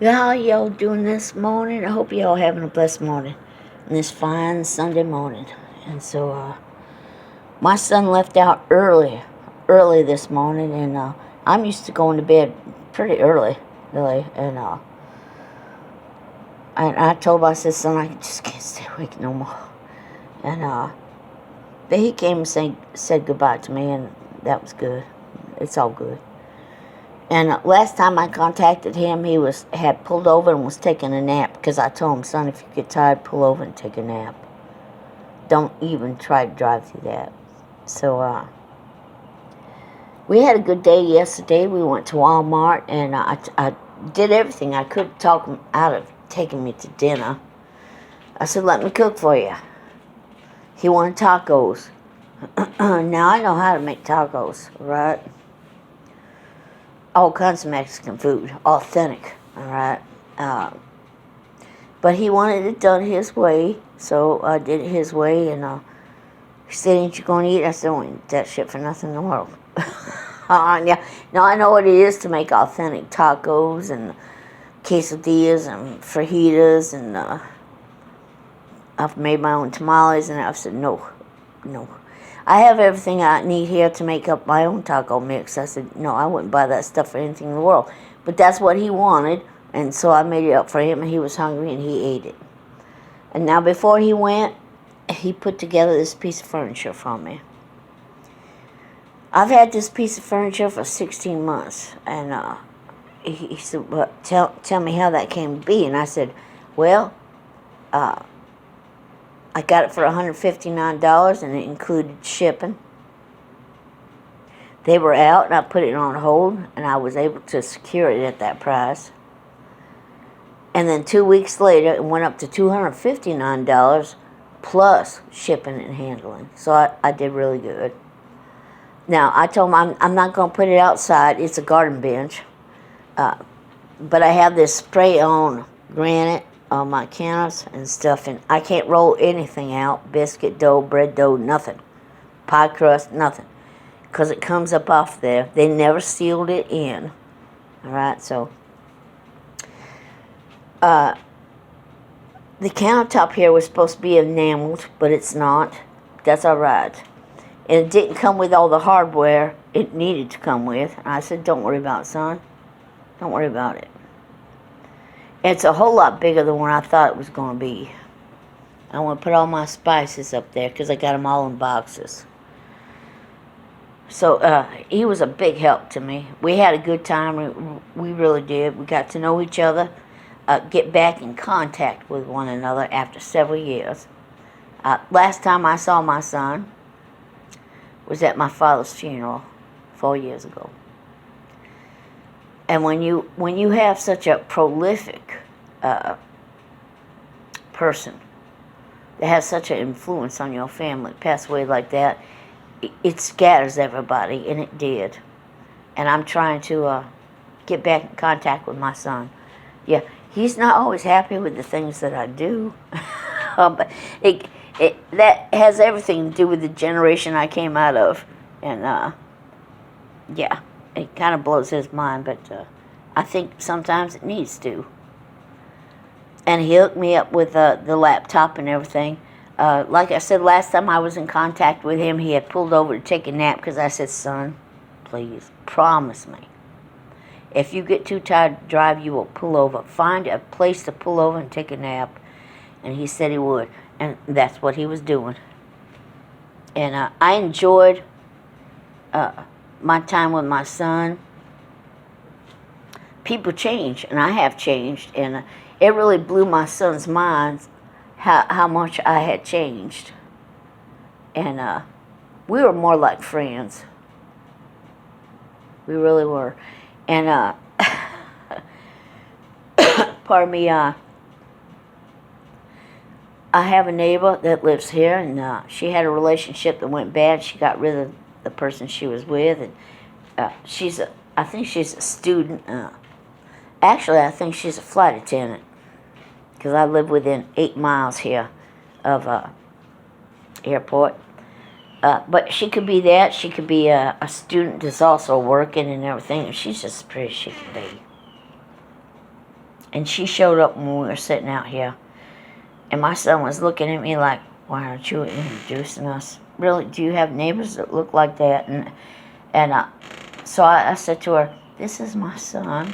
How y'all doing this morning? I hope y'all having a blessed morning. On this fine Sunday morning. And so, my son left out early this morning, and I'm used to going to bed pretty early, really. And I told him, I said, son, I just can't stay awake no more. And then he came and said goodbye to me, and that was good. It's all good. And last time I contacted him, he had pulled over and was taking a nap, because I told him, son, if you get tired, pull over and take a nap. Don't even try to drive through that. So we had a good day yesterday. We went to Walmart, and I did everything I could to talk him out of taking me to dinner. I said, let me cook for you. He wanted tacos. Now, I know how to make tacos, right? All kinds of Mexican food, authentic, all right? But he wanted it done his way, so I did it his way, and he said, ain't you going to eat? I said, I don't eat that shit for nothing in the world. Yeah. Now, I know what it is to make authentic tacos and quesadillas and fajitas, and I've made my own tamales, and I've said, no. I have everything I need here to make up my own taco mix. I said, no, I wouldn't buy that stuff for anything in the world. But that's what he wanted, and so I made it up for him, and he was hungry, and he ate it. And now, before he went, he put together this piece of furniture for me. I've had this piece of furniture for 16 months, and he said, well, tell me how that came to be. And I said, well, I got it for $159, and it included shipping. They were out, and I put it on hold, and I was able to secure it at that price. And then 2 weeks later, it went up to $259 plus shipping and handling. So I did really good. Now, I told him I'm not going to put it outside. It's a garden bench. But I have this spray-on granite on my counters and stuff, and I can't roll anything out, biscuit dough, bread dough, nothing, pie crust, nothing, because it comes up off there. They never sealed it in, all right? So the countertop here was supposed to be enameled, but it's not. That's all right. And it didn't come with all the hardware it needed to come with. And I said, don't worry about it, son. Don't worry about it. It's a whole lot bigger than what I thought it was going to be. I want to put all my spices up there because I got them all in boxes. So he was a big help to me. We had a good time. We really did. We got to know each other, get back in contact with one another after several years. Last time I saw my son was at my father's funeral 4 years ago. And when you have such a prolific person that has such an influence on your family pass away like that, it scatters everybody, and it did. And I'm trying to get back in contact with my son. Yeah, he's not always happy with the things that I do, but that has everything to do with the generation I came out of, and yeah. It kind of blows his mind, but I think sometimes it needs to. And he hooked me up with the laptop and everything. Like I said, last time I was in contact with him, he had pulled over to take a nap because I said, son, please, promise me. If you get too tired to drive, you will pull over. Find a place to pull over and take a nap. And he said he would. And that's what he was doing. And I enjoyed my time with my son. People change, and I have changed, and it really blew my son's mind how much I had changed. And we were more like friends. We really were. And pardon me, I have a neighbor that lives here, and she had a relationship that went bad. She got rid of the person she was with, and I think she's a student. Actually, I think she's a flight attendant, because I live within 8 miles here of airport. But she could be that. She could be a student that's also working and everything. And she's just as pretty as she can be. And she showed up when we were sitting out here. And my son was looking at me like, why aren't you introducing us? Really, do you have neighbors that look like that? And so I said to her, this is my son.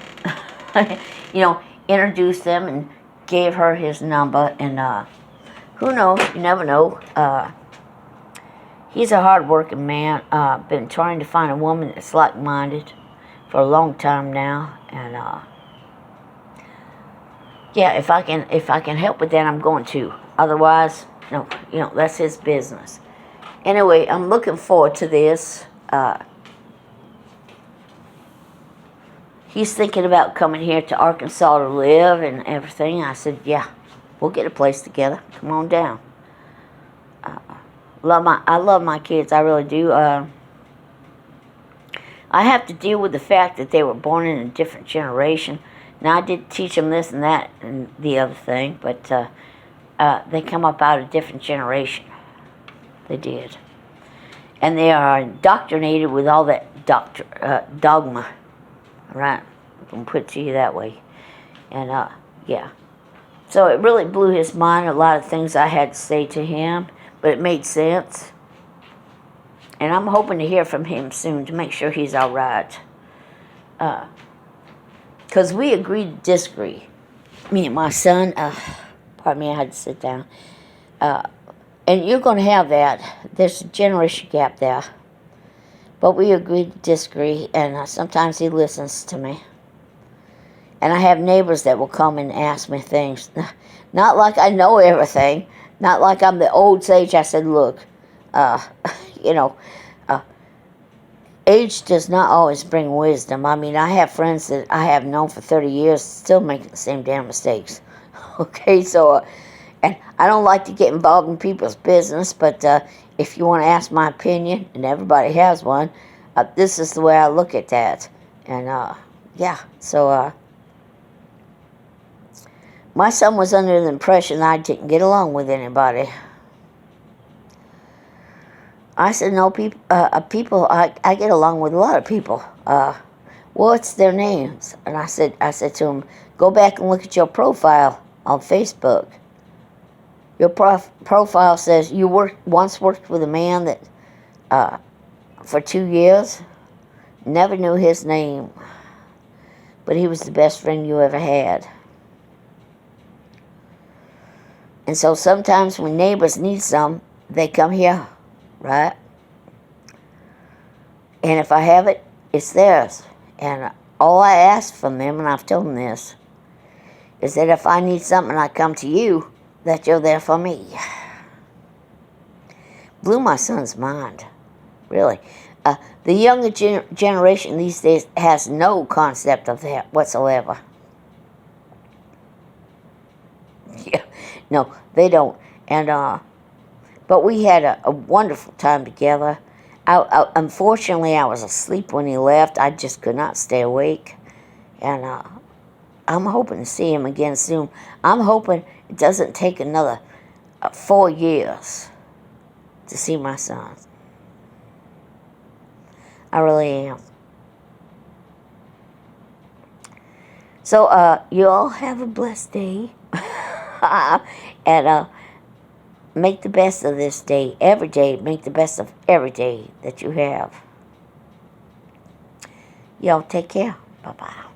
You know, introduced them and gave her his number. And who knows? You never know. He's a hard-working man. Been trying to find a woman that's like-minded for a long time now. And yeah, if I can help with that, I'm going to. Otherwise, no, you know, that's his business. Anyway, I'm looking forward to this. He's thinking about coming here to Arkansas to live and everything. I said, yeah, we'll get a place together. Come on down. I love my kids. I really do. I have to deal with the fact that they were born in a different generation. Now, I did teach them this and that and the other thing, but they come up out of a different generation. They did. And they are indoctrinated with all that dogma. Right? I can put it to you that way. And, yeah. So it really blew his mind, a lot of things I had to say to him, but it made sense. And I'm hoping to hear from him soon to make sure he's all right. Because we agree to disagree. Me and my son, pardon me, I had to sit down. And you're going to have that. There's a generation gap there. But we agree to disagree, and sometimes he listens to me. And I have neighbors that will come and ask me things. Not like I know everything. Not like I'm the old sage. I said, look, you know, age does not always bring wisdom. I mean, I have friends that I have known for 30 years still making the same damn mistakes. Okay, so, and I don't like to get involved in people's business, but if you want to ask my opinion, and everybody has one, this is the way I look at that. And, yeah, so, my son was under the impression I didn't get along with anybody. I said, no, people, I get along with a lot of people. What's their names? And I said to him, go back and look at your profile on Facebook. Your profile says you once worked with a man that for 2 years, never knew his name, but he was the best friend you ever had. And so sometimes when neighbors need some, they come here, right? And if I have it, it's theirs. And all I ask from them, and I've told them this, is that if I need something and I come to you, that you're there for me. Blew my son's mind, really. The younger generation these days has no concept of that whatsoever. Yeah, no, they don't. And but we had a wonderful time together. Unfortunately, I was asleep when he left. I just could not stay awake. And I'm hoping to see him again soon. I'm hoping it doesn't take another 4 years to see my son. I really am. So, you all have a blessed day. And make the best of this day. Every day, make the best of every day that you have. Y'all take care. Bye-bye.